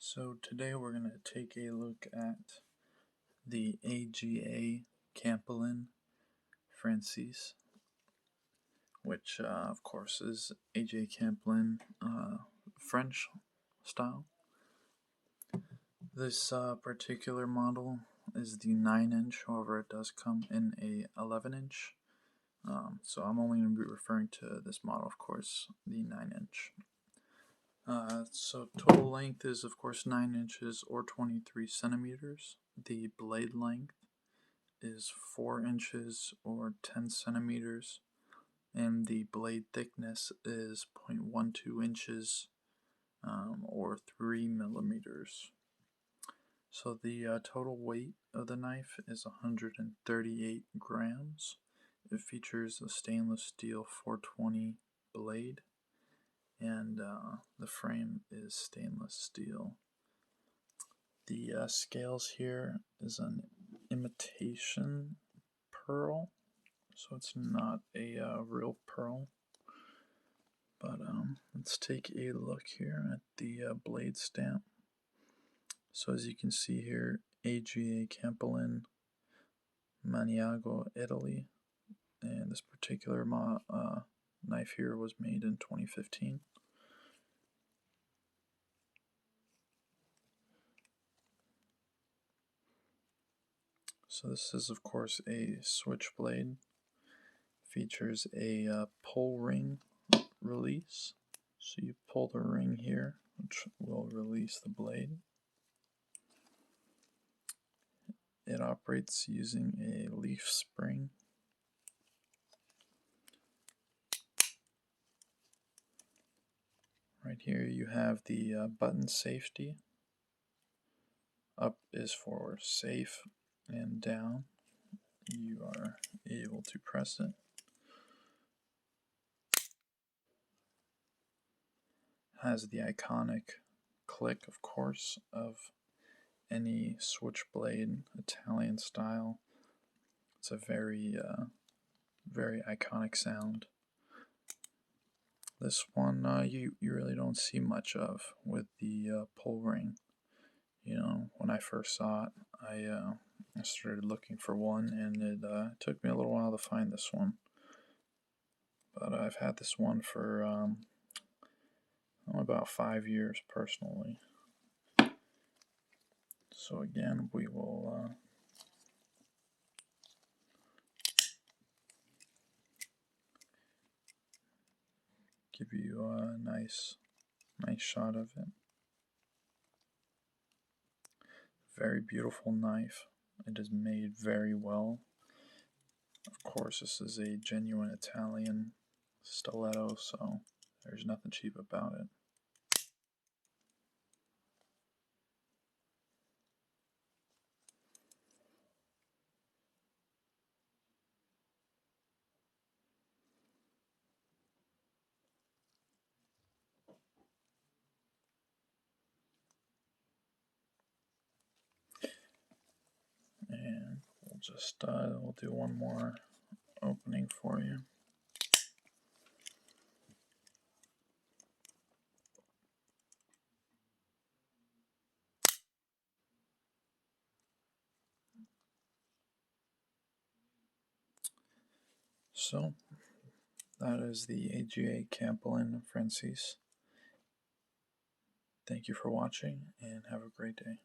So today we're going to take a look at the A.G.A. Campolin Francese, which of course is A.G.A. Campolin French style. This particular model is the 9-inch, however it does come in a 11-inch. So I'm only going to be referring to this model, of course, the 9-inch. So total length is of course 9 inches or 23 centimeters. The blade length is 4 inches or 10 centimeters. And the blade thickness is 0.12 inches or 3 millimeters. So the total weight of the knife is 138 grams. It features a stainless steel 420 blade, and the frame is stainless steel. The scales here is an imitation pearl, so it's not a real pearl. But let's take a look here at the blade stamp. So as you can see here, A.G.A. Campolin, Maniago, Italy, and this particular knife here was made in 2015. So this is of course a switchblade. Features a pull ring release. So you pull the ring here, which will release the blade. It operates using a leaf spring. Right here you have the button safety. Up is for safe, and down you are able to press it. Has the iconic click, of course, of any switchblade Italian style. It's a very iconic sound. This one you really don't see much of with the pull ring. You know, when I first saw it, I started looking for one, and it took me a little while to find this one. But I've had this one for about 5 years personally. So again, we will give you a nice shot of it. Very beautiful knife. It is made very well. Of course, this is a genuine Italian stiletto, so there's nothing cheap about it. And we'll just we'll do one more opening for you. So that is the A.G.A. Campolin Francese. Thank you for watching, and have a great day.